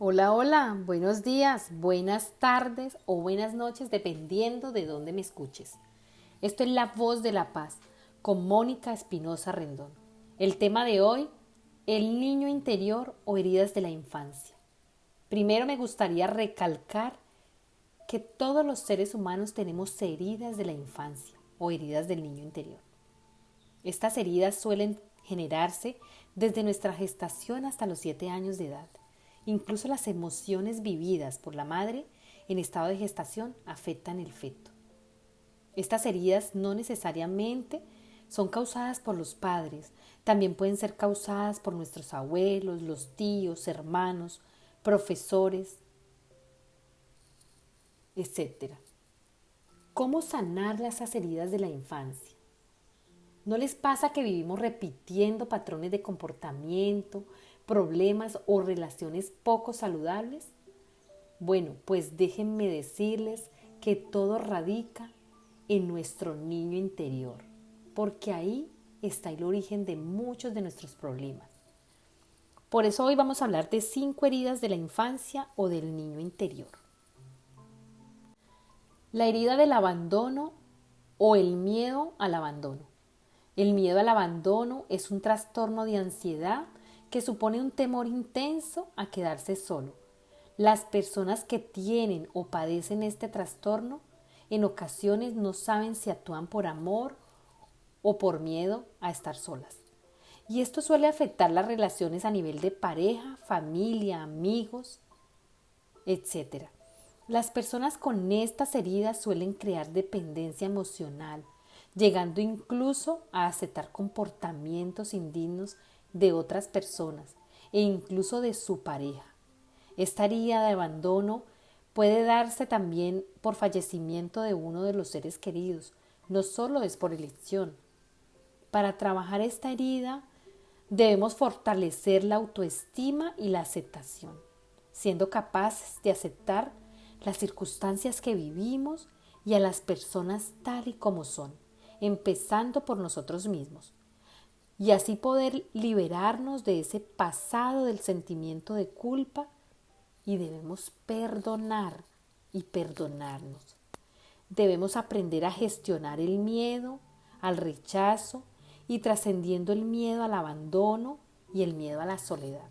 Hola, hola, buenos días, buenas tardes o buenas noches, dependiendo de dónde me escuches. Esto es La Voz de la Paz con Mónica Espinosa Rendón. El tema de hoy, el niño interior o heridas de la infancia. Primero me gustaría recalcar que todos los seres humanos tenemos heridas de la infancia o heridas del niño interior. Estas heridas suelen generarse desde nuestra gestación hasta los 7 años de edad. Incluso las emociones vividas por la madre en estado de gestación afectan el feto. Estas heridas no necesariamente son causadas por los padres, también pueden ser causadas por nuestros abuelos, los tíos, hermanos, profesores, etcétera. ¿Cómo sanar esas heridas de la infancia? ¿No les pasa que vivimos repitiendo patrones de comportamiento, problemas o relaciones poco saludables? Bueno, pues déjenme decirles que todo radica en nuestro niño interior, porque ahí está el origen de muchos de nuestros problemas. Por eso hoy vamos a hablar de 5 heridas de la infancia o del niño interior. La herida del abandono o el miedo al abandono. El miedo al abandono es un trastorno de ansiedad que supone un temor intenso a quedarse solo. Las personas que tienen o padecen este trastorno en ocasiones no saben si actúan por amor o por miedo a estar solas. Y esto suele afectar las relaciones a nivel de pareja, familia, amigos, etcétera. Las personas con estas heridas suelen crear dependencia emocional, llegando incluso a aceptar comportamientos indignos de otras personas e incluso de su pareja. Esta herida de abandono puede darse también por fallecimiento de uno de los seres queridos, no solo es por elección. Para trabajar esta herida debemos fortalecer la autoestima y la aceptación, siendo capaces de aceptar las circunstancias que vivimos y a las personas tal y como son, empezando por nosotros mismos, y así poder liberarnos de ese pasado del sentimiento de culpa y debemos perdonar y perdonarnos. Debemos aprender a gestionar el miedo, al rechazo y trascendiendo el miedo al abandono y el miedo a la soledad.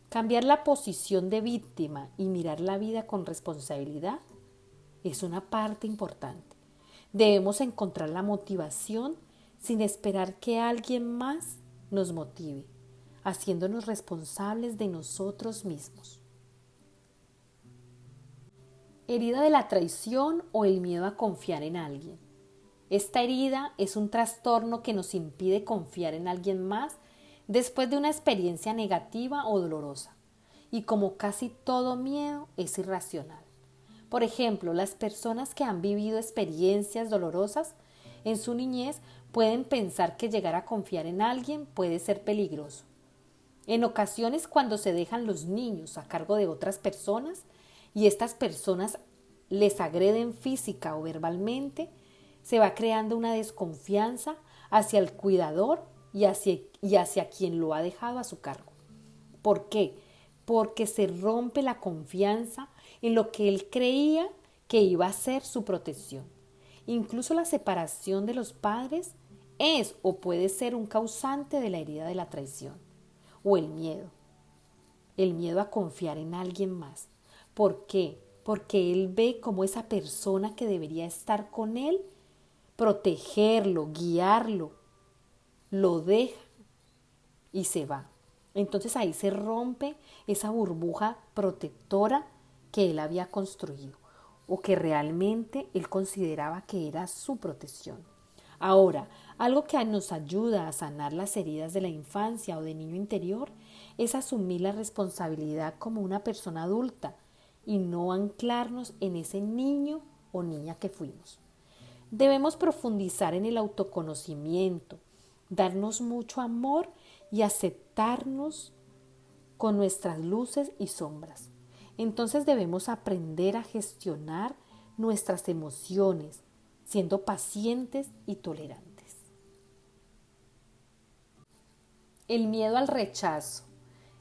Cambiar la posición de víctima y mirar la vida con responsabilidad es una parte importante. Debemos encontrar la motivación sin esperar que alguien más nos motive, haciéndonos responsables de nosotros mismos. Herida de la traición o el miedo a confiar en alguien. Esta herida es un trastorno que nos impide confiar en alguien más después de una experiencia negativa o dolorosa. Y como casi todo miedo es irracional. Por ejemplo, las personas que han vivido experiencias dolorosas en su niñez pueden pensar que llegar a confiar en alguien puede ser peligroso. En ocasiones, cuando se dejan los niños a cargo de otras personas y estas personas les agreden física o verbalmente, se va creando una desconfianza hacia el cuidador y hacia quien lo ha dejado a su cargo. ¿Por qué? Porque se rompe la confianza en lo que él creía que iba a ser su protección. Incluso la separación de los padres es o puede ser un causante de la herida de la traición o el miedo a confiar en alguien más. ¿Por qué? Porque él ve como esa persona que debería estar con él, protegerlo, guiarlo, lo deja y se va. Entonces ahí se rompe esa burbuja protectora que él había construido o que realmente él consideraba que era su protección. Ahora, algo que nos ayuda a sanar las heridas de la infancia o de niño interior es asumir la responsabilidad como una persona adulta y no anclarnos en ese niño o niña que fuimos. Debemos profundizar en el autoconocimiento, darnos mucho amor y aceptarnos con nuestras luces y sombras. Entonces debemos aprender a gestionar nuestras emociones, siendo pacientes y tolerantes. El miedo al rechazo.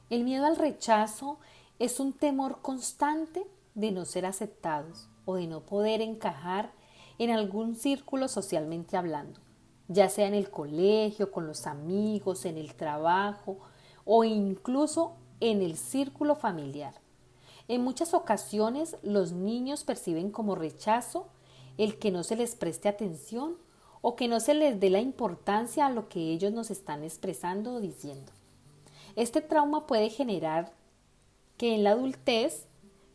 El miedo al rechazo Es un temor constante de no ser aceptados o de no poder encajar en algún círculo socialmente hablando, ya sea en el colegio, con los amigos, en el trabajo o incluso en el círculo familiar. En muchas ocasiones los niños perciben como rechazo el que no se les preste atención o que no se les dé la importancia a lo que ellos nos están expresando o diciendo. Este trauma puede generar que en la adultez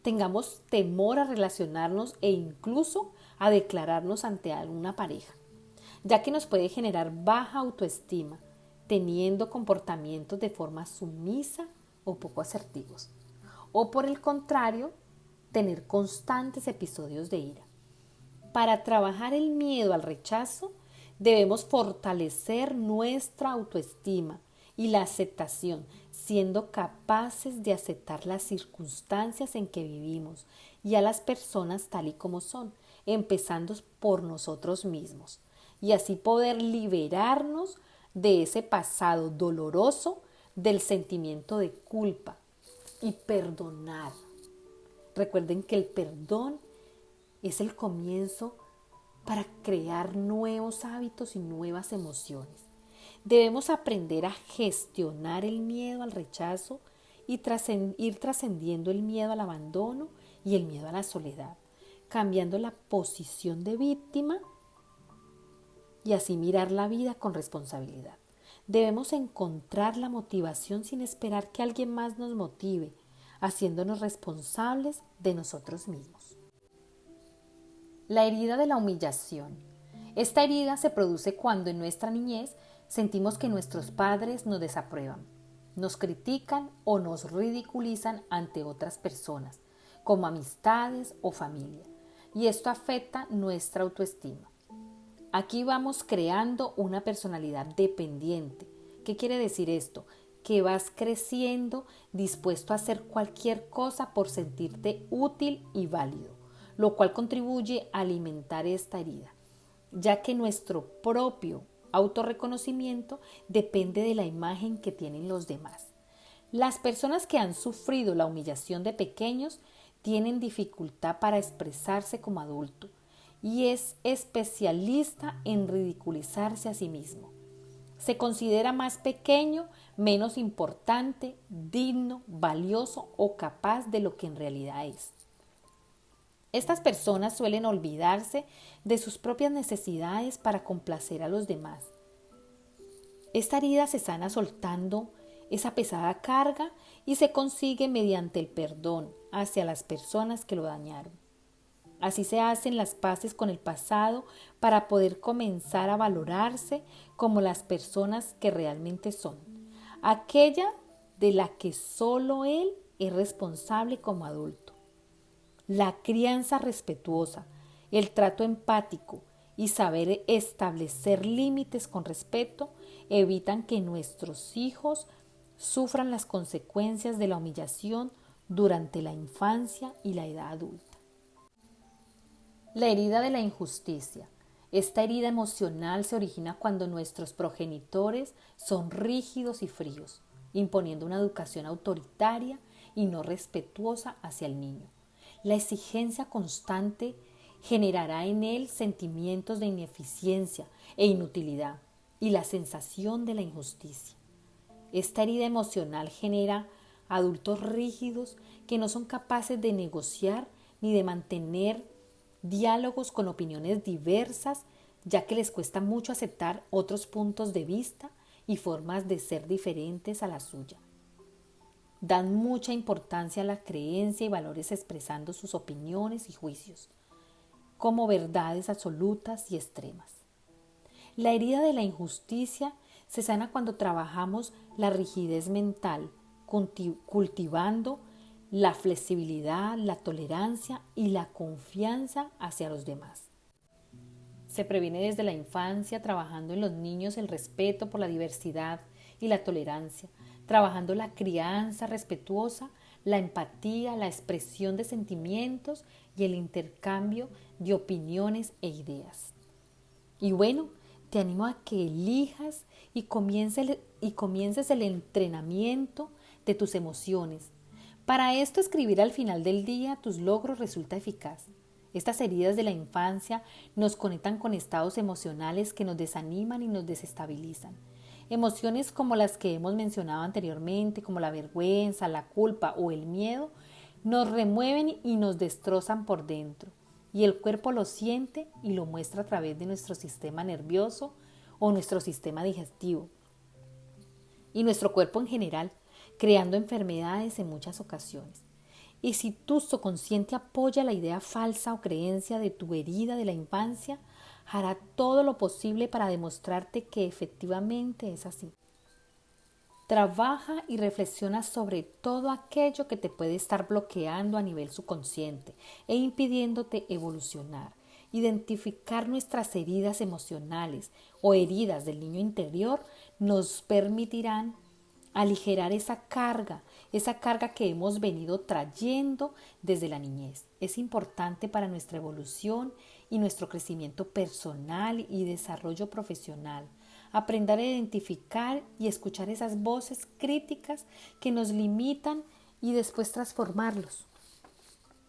tengamos temor a relacionarnos e incluso a declararnos ante alguna pareja, ya que nos puede generar baja autoestima, teniendo comportamientos de forma sumisa o poco asertivos. O por el contrario, tener constantes episodios de ira. Para trabajar el miedo al rechazo, debemos fortalecer nuestra autoestima y la aceptación, siendo capaces de aceptar las circunstancias en que vivimos y a las personas tal y como son, empezando por nosotros mismos, y así poder liberarnos de ese pasado doloroso, del sentimiento de culpa y perdonar. Recuerden que el perdón es el comienzo para crear nuevos hábitos y nuevas emociones. Debemos aprender a gestionar el miedo al rechazo y ir trascendiendo el miedo al abandono y el miedo a la soledad, cambiando la posición de víctima y así mirar la vida con responsabilidad. Debemos encontrar la motivación sin esperar que alguien más nos motive, haciéndonos responsables de nosotros mismos. La herida de la humillación. Esta herida se produce cuando en nuestra niñez sentimos que nuestros padres nos desaprueban, nos critican o nos ridiculizan ante otras personas, como amistades o familia, y esto afecta nuestra autoestima. Aquí vamos creando una personalidad dependiente. ¿Qué quiere decir esto? Que vas creciendo dispuesto a hacer cualquier cosa por sentirte útil y válido, lo cual contribuye a alimentar esta herida, ya que nuestro propio autorreconocimiento depende de la imagen que tienen los demás. Las personas que han sufrido la humillación de pequeños tienen dificultad para expresarse como adulto y es especialista en ridiculizarse a sí mismo. Se considera más pequeño, menos importante, digno, valioso o capaz de lo que en realidad es. Estas personas suelen olvidarse de sus propias necesidades para complacer a los demás. Esta herida se sana soltando esa pesada carga y se consigue mediante el perdón hacia las personas que lo dañaron. Así se hacen las paces con el pasado para poder comenzar a valorarse como las personas que realmente son, aquella de la que solo él es responsable como adulto. La crianza respetuosa, el trato empático y saber establecer límites con respeto evitan que nuestros hijos sufran las consecuencias de la humillación durante la infancia y la edad adulta. La herida de la injusticia. Esta herida emocional se origina cuando nuestros progenitores son rígidos y fríos, imponiendo una educación autoritaria y no respetuosa hacia el niño. La exigencia constante generará en él sentimientos de ineficiencia e inutilidad y la sensación de la injusticia. Esta herida emocional genera adultos rígidos que no son capaces de negociar ni de mantener diálogos con opiniones diversas, ya que les cuesta mucho aceptar otros puntos de vista y formas de ser diferentes a la suya. Dan mucha importancia a la creencia y valores expresando sus opiniones y juicios como verdades absolutas y extremas. La herida de la injusticia se sana cuando trabajamos la rigidez mental, cultivando la flexibilidad, la tolerancia y la confianza hacia los demás. Se previene desde la infancia trabajando en los niños el respeto por la diversidad y la tolerancia, trabajando la crianza respetuosa, la empatía, la expresión de sentimientos y el intercambio de opiniones e ideas. Y bueno, te animo a que elijas y comiences el entrenamiento de tus emociones Para esto, escribir al final del día tus logros resulta eficaz. Estas heridas de la infancia nos conectan con estados emocionales que nos desaniman y nos desestabilizan. Emociones como las que hemos mencionado anteriormente, como la vergüenza, la culpa o el miedo, nos remueven y nos destrozan por dentro. Y el cuerpo lo siente y lo muestra a través de nuestro sistema nervioso o nuestro sistema digestivo. Y nuestro cuerpo en general, creando enfermedades en muchas ocasiones. Y si tu subconsciente apoya la idea falsa o creencia de tu herida de la infancia, hará todo lo posible para demostrarte que efectivamente es así. Trabaja y reflexiona sobre todo aquello que te puede estar bloqueando a nivel subconsciente e impidiéndote evolucionar. Identificar nuestras heridas emocionales o heridas del niño interior nos permitirán aligerar esa carga que hemos venido trayendo desde la niñez. Es importante para nuestra evolución y nuestro crecimiento personal y desarrollo profesional. Aprender a identificar y escuchar esas voces críticas que nos limitan y después transformarlos.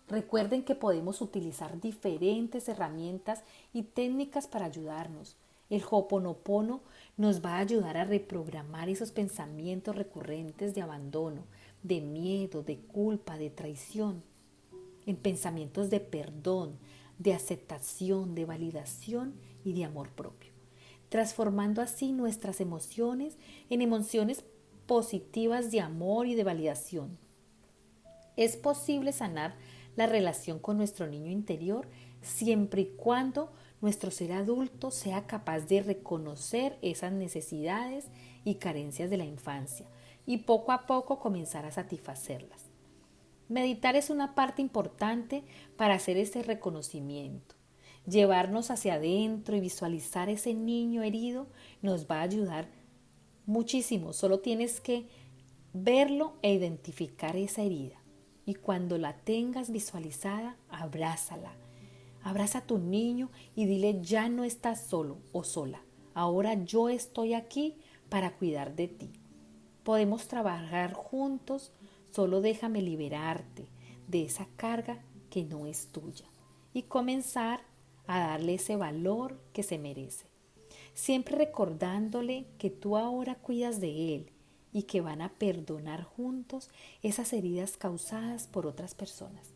Recuerden que podemos utilizar diferentes herramientas y técnicas para ayudarnos. El Ho'oponopono nos va a ayudar a reprogramar esos pensamientos recurrentes de abandono, de miedo, de culpa, de traición, en pensamientos de perdón, de aceptación, de validación y de amor propio, transformando así nuestras emociones en emociones positivas de amor y de validación. Es posible sanar la relación con nuestro niño interior siempre y cuando nuestro ser adulto sea capaz de reconocer esas necesidades y carencias de la infancia y poco a poco comenzar a satisfacerlas. Meditar es una parte importante para hacer ese reconocimiento. Llevarnos hacia adentro y visualizar ese niño herido nos va a ayudar muchísimo. Solo tienes que verlo e identificar esa herida. Y cuando la tengas visualizada, abrázala. Abraza a tu niño y dile: ya no estás solo o sola. Ahora yo estoy aquí para cuidar de ti. Podemos trabajar juntos, solo déjame liberarte de esa carga que no es tuya y comenzar a darle ese valor que se merece. Siempre recordándole que tú ahora cuidas de él y que van a perdonar juntos esas heridas causadas por otras personas.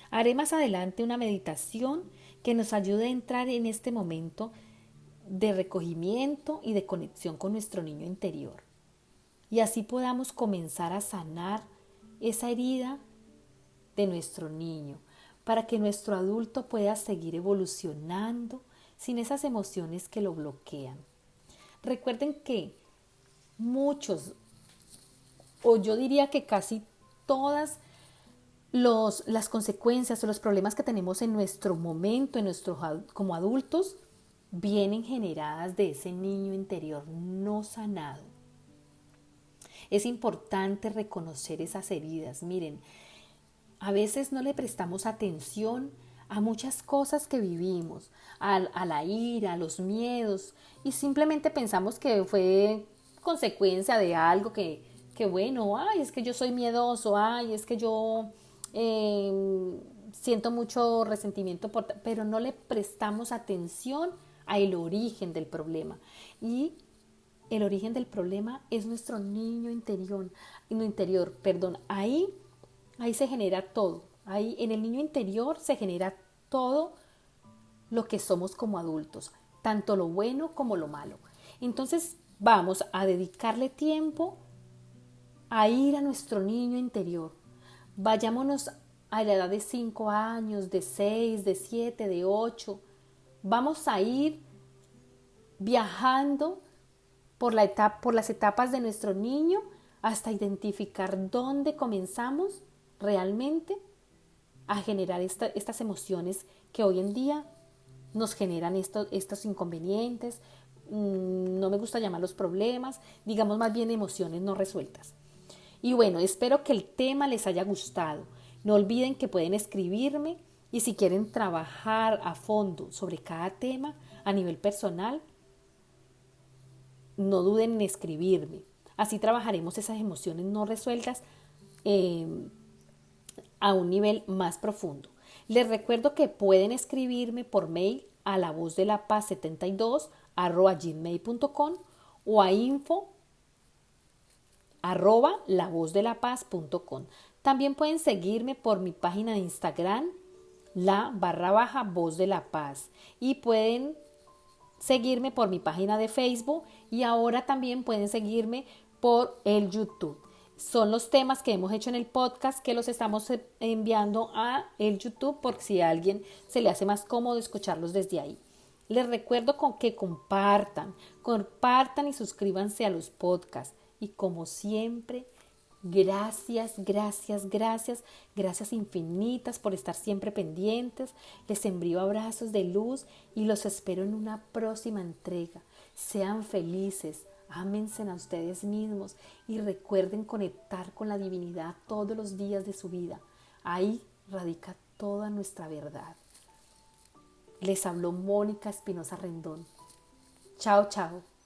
Haré más adelante una meditación que nos ayude a entrar en este momento de recogimiento y de conexión con nuestro niño interior. Y así podamos comenzar a sanar esa herida de nuestro niño, para que nuestro adulto pueda seguir evolucionando sin esas emociones que lo bloquean. Recuerden que muchos, o yo diría que casi todas las consecuencias o los problemas que tenemos en nuestro momento, como adultos, vienen generadas de ese niño interior no sanado. Es importante reconocer esas heridas. Miren, a veces no le prestamos atención a muchas cosas que vivimos, a la ira, a los miedos, y simplemente pensamos que fue consecuencia de algo que bueno, ay, es que yo soy miedoso, ay, es que yo siento mucho resentimiento, pero no le prestamos atención al origen del problema. Y el origen del problema es nuestro niño interior, ahí se genera todo. Ahí en el niño interior se genera todo lo que somos como adultos, tanto lo bueno como lo malo. Entonces vamos a dedicarle tiempo a ir a nuestro niño interior. Vayámonos a la edad de 5 años, de 6, de 7, de 8. Vamos a ir viajando por las etapas de nuestro niño hasta identificar dónde comenzamos realmente a generar estas emociones que hoy en día nos generan estos inconvenientes. No me gusta llamarlos problemas, digamos más bien emociones no resueltas. Y bueno, espero que el tema les haya gustado. No olviden que pueden escribirme y si quieren trabajar a fondo sobre cada tema a nivel personal, no duden en escribirme. Así trabajaremos esas emociones no resueltas a un nivel más profundo. Les recuerdo que pueden escribirme por mail a lavozdelapaz72@gmail.com o a info@lavozdelapaz.com. También pueden seguirme por mi página de Instagram, _voz de la paz, y pueden seguirme por mi página de Facebook, y ahora también pueden seguirme por el YouTube. Son los temas que hemos hecho en el podcast que los estamos enviando a el YouTube por si a alguien se le hace más cómodo escucharlos desde ahí. Les recuerdo que compartan y suscríbanse a los podcasts. Y como siempre, gracias infinitas por estar siempre pendientes. Les envío abrazos de luz y los espero en una próxima entrega. Sean felices, ámense a ustedes mismos y recuerden conectar con la divinidad todos los días de su vida. Ahí radica toda nuestra verdad. Les habló Mónica Espinosa Rendón. Chao, chao.